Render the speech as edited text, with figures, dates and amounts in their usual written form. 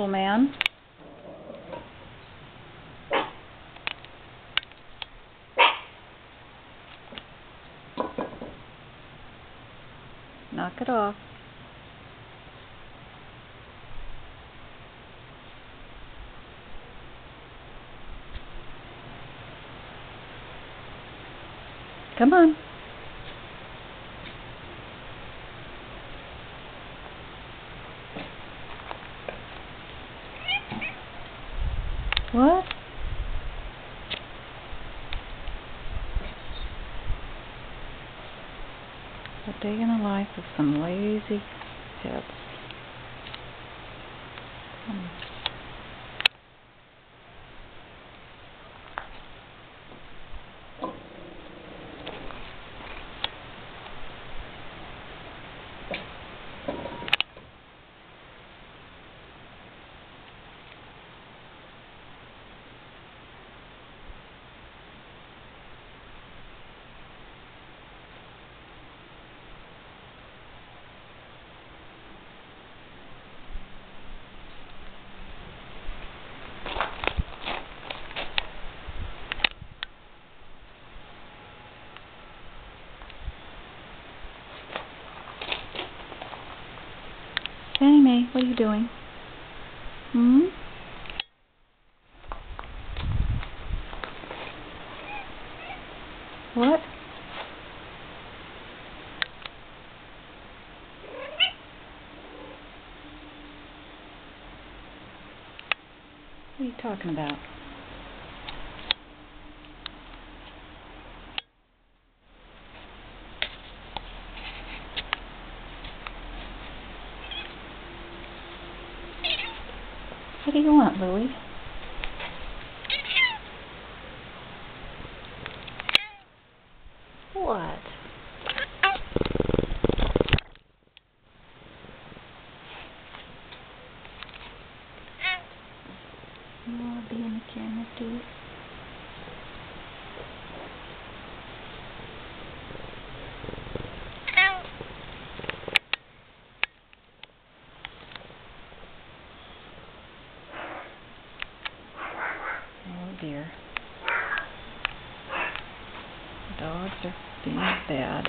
little man. Knock it off. Come on. What? A day in the life of some lazy pets. Fannie Mae, what are you doing? Hmm? What? What are you talking about? What do you want, Louie? What? You want to be in the camera, too? Oh dear. Dogs are being bad.